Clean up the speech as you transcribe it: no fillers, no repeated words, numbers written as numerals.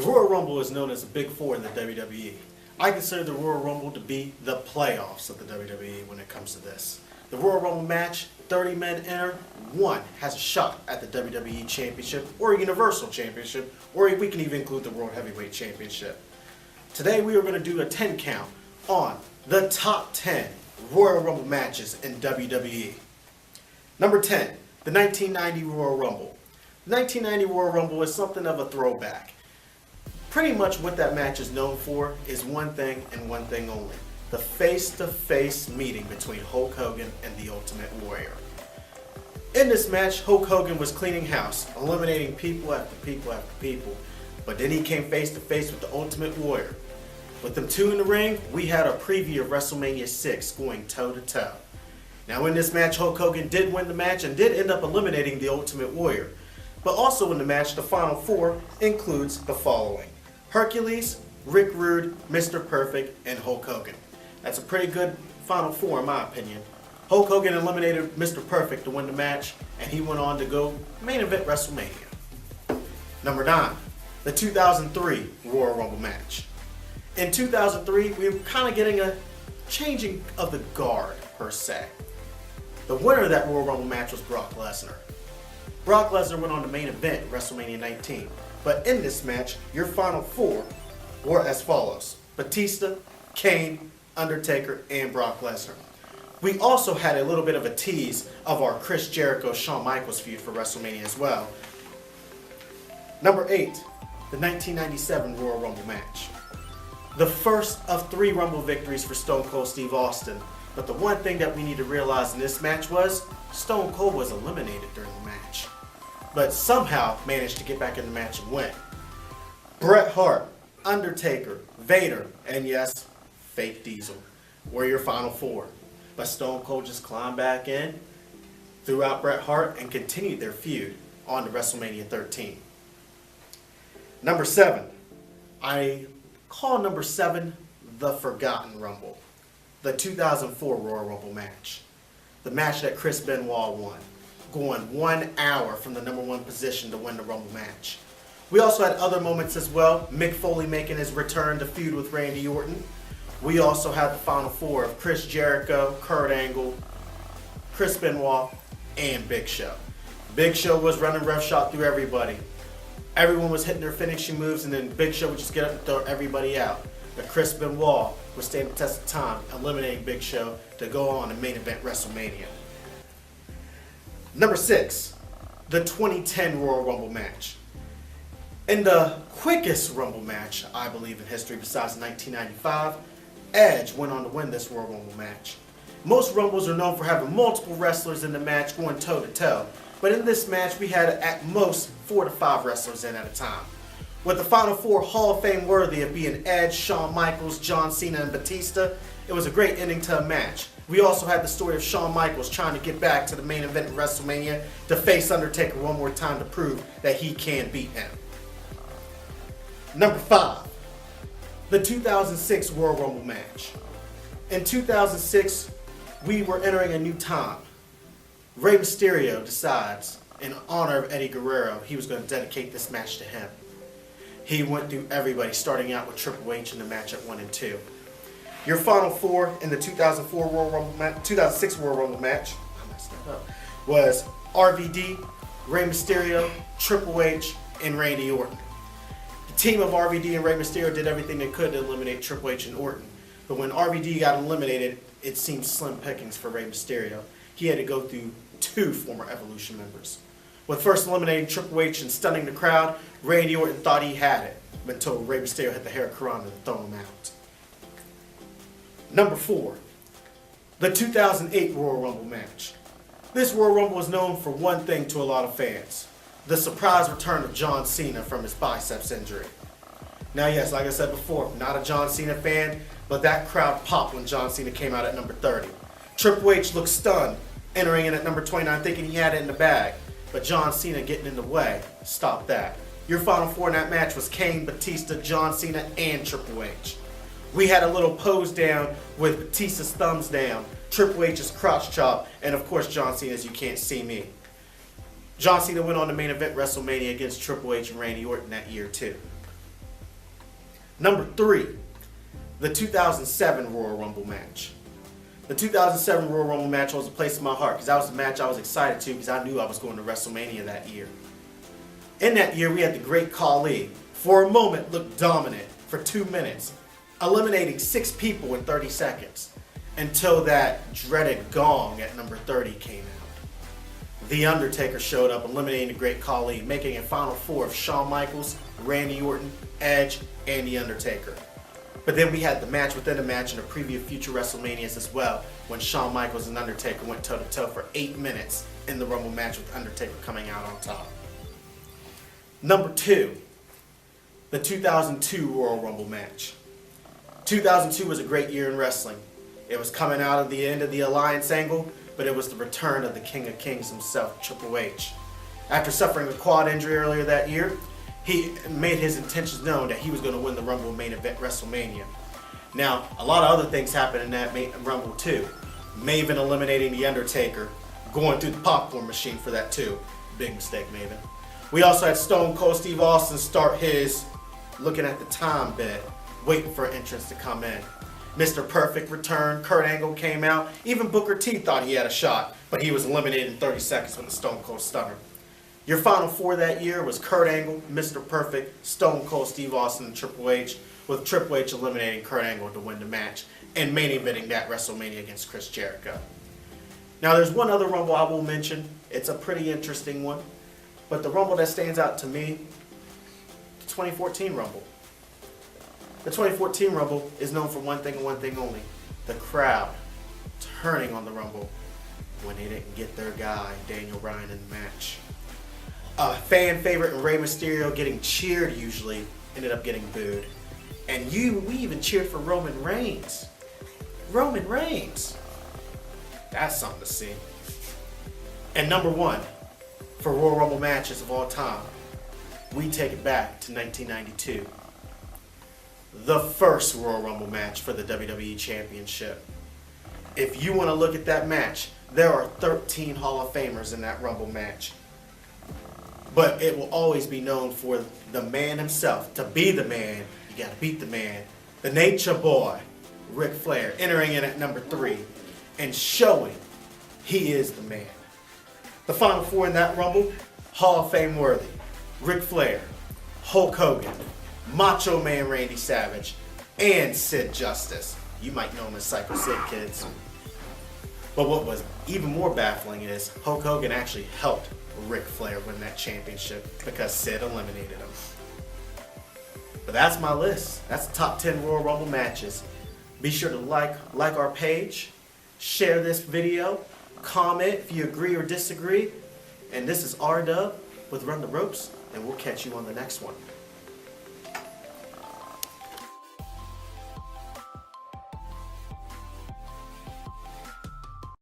The Royal Rumble is known as the Big Four in the WWE. I consider the Royal Rumble to be the playoffs of the WWE when it comes to this. The Royal Rumble match, 30 men enter, one has a shot at the WWE Championship or a Universal Championship, or we can even include the World Heavyweight Championship. Today we are going to do a 10 count on the top 10 Royal Rumble matches in WWE. Number 10, the 1990 Royal Rumble. The 1990 Royal Rumble is something of a throwback. Pretty much what that match is known for is one thing and one thing only. The face-to-face meeting between Hulk Hogan and the Ultimate Warrior. In this match, Hulk Hogan was cleaning house, eliminating people after people after people. But then he came face-to-face with the Ultimate Warrior. With them two in the ring, we had a preview of WrestleMania 6 going toe-to-toe. Now in this match, Hulk Hogan did win the match and did end up eliminating the Ultimate Warrior. But also in the match, the Final Four includes the following: Hercules, Rick Rude, Mr. Perfect, and Hulk Hogan. That's a pretty good Final Four in my opinion. Hulk Hogan eliminated Mr. Perfect to win the match, and he went on to go main event WrestleMania. Number 9, the 2003 Royal Rumble match. In 2003, we were kind of getting a changing of the guard, per se. The winner of that Royal Rumble match was Brock Lesnar. Brock Lesnar went on to main event WrestleMania 19. But in this match, your Final Four were as follows: Batista, Kane, Undertaker, and Brock Lesnar. We also had a little bit of a tease of our Chris Jericho-Shawn Michaels feud for WrestleMania as well. Number 8, the 1997 Royal Rumble match. The first of 3 Rumble victories for Stone Cold Steve Austin. But the one thing that we need to realize in this match was Stone Cold was eliminated during the match, but somehow managed to get back in the match and win. Bret Hart, Undertaker, Vader, and yes, fake Diesel were your Final Four. But Stone Cold just climbed back in, threw out Bret Hart, and continued their feud on to WrestleMania 13. Number 7. I call number 7 the Forgotten Rumble. The 2004 Royal Rumble match. The match that Chris Benoit won, going 1 hour from the number 1 position to win the Rumble match. We also had other moments as well. Mick Foley making his return to feud with Randy Orton. We also had the Final Four of Chris Jericho, Kurt Angle, Chris Benoit, and Big Show. Big Show was running roughshod through everybody. Everyone was hitting their finishing moves, and then Big Show would just get up and throw everybody out. But Chris Benoit would stand the test of time, eliminating Big Show to go on and main event WrestleMania. Number 6, the 2010 Royal Rumble match. In the quickest Rumble match, I believe, in history besides 1995, Edge went on to win this Royal Rumble match. Most Rumbles are known for having multiple wrestlers in the match going toe-to-toe, but in this match we had at most 4 to 5 wrestlers in at a time. With the Final Four Hall of Fame worthy of being Edge, Shawn Michaels, John Cena, and Batista, it was a great ending to a match. We also had the story of Shawn Michaels trying to get back to the main event of WrestleMania to face Undertaker one more time to prove that he can beat him. Number 5, the 2006 Royal Rumble match. In 2006, we were entering a new time. Rey Mysterio decides, in honor of Eddie Guerrero, he was going to dedicate this match to him. He went through everybody, starting out with Triple H in the match at 1 and 2. Your Final Four in the 2004 Royal Rumble match, 2006 Royal Rumble match, I messed that up, was RVD, Rey Mysterio, Triple H, and Randy Orton. The team of RVD and Rey Mysterio did everything they could to eliminate Triple H and Orton. But when RVD got eliminated, it seemed slim pickings for Rey Mysterio. He had to go through 2 former Evolution members. With first eliminating Triple H and stunning the crowd, Randy Orton thought he had it, until Rey Mysterio hit the Hurricanrana to throw him out. Number 4, the 2008 Royal Rumble match. This Royal Rumble was known for one thing to a lot of fans: the surprise return of John Cena from his biceps injury. Now yes, like I said before, not a John Cena fan, but that crowd popped when John Cena came out at number 30. Triple H looked stunned, entering in at number 29 thinking he had it in the bag. But John Cena getting in the way stopped that. Your Final Four in that match was Kane, Batista, John Cena, and Triple H. We had a little pose down with Batista's thumbs down, Triple H's crotch chop, and of course John Cena's You Can't See Me. John Cena went on to main event WrestleMania against Triple H and Randy Orton that year too. Number 3, the 2007 Royal Rumble match. The 2007 Royal Rumble match holds a place in my heart because that was the match I was excited to because I knew I was going to WrestleMania that year. In that year, we had the Great Khali, for a moment, looked dominant for 2 minutes, eliminating 6 people in 30 seconds, until that dreaded gong at number 30 came out. The Undertaker showed up, eliminating the Great Khali, making a final 4 of Shawn Michaels, Randy Orton, Edge, and The Undertaker. But then we had the match within a match in a preview of future WrestleManias as well, when Shawn Michaels and Undertaker went toe-to-toe for 8 minutes in the Rumble match with Undertaker coming out on top. Number 2, the 2002 Royal Rumble match. 2002 was a great year in wrestling. It was coming out of the end of the Alliance angle, but it was the return of the King of Kings himself, Triple H. After suffering a quad injury earlier that year, he made his intentions known that he was going to win the Rumble main event WrestleMania. Now, a lot of other things happened in that Rumble too. Maven eliminating The Undertaker, going through the popcorn machine for that too. Big mistake, Maven. We also had Stone Cold Steve Austin start his looking at the time bit, waiting for entrance to come in. Mr. Perfect returned, Kurt Angle came out, even Booker T thought he had a shot, but he was eliminated in 30 seconds with the Stone Cold Stunner. Your final 4 that year was Kurt Angle, Mr. Perfect, Stone Cold Steve Austin, and Triple H, with Triple H eliminating Kurt Angle to win the match and main eventing that WrestleMania against Chris Jericho. Now there's one other Rumble I will mention. It's a pretty interesting one, but the Rumble that stands out to me, the 2014 Rumble. The 2014 Rumble is known for one thing and one thing only: the crowd turning on the Rumble when they didn't get their guy, Daniel Bryan, in the match. A fan favorite in Rey Mysterio getting cheered usually ended up getting booed. And we even cheered for Roman Reigns. Roman Reigns. That's something to see. And number 1 for Royal Rumble matches of all time, we take it back to 1992. The first Royal Rumble match for the WWE Championship. If you want to look at that match, there are 13 Hall of Famers in that Rumble match. But it will always be known for the man himself. To be the man, you got to beat the man. The Nature Boy, Ric Flair, entering in at number 3 and showing he is the man. The final 4 in that Rumble, Hall of Fame worthy: Ric Flair, Hulk Hogan, Macho Man Randy Savage, and Sid Justice. You might know him as Psycho Sid, kids. But what was even more baffling is Hulk Hogan actually helped Ric Flair win that championship because Sid eliminated him. But that's my list. That's the top 10 Royal Rumble matches. Be sure to like our page, share this video, comment if you agree or disagree. And this is R-Dub with Run the Ropes, and we'll catch you on the next one.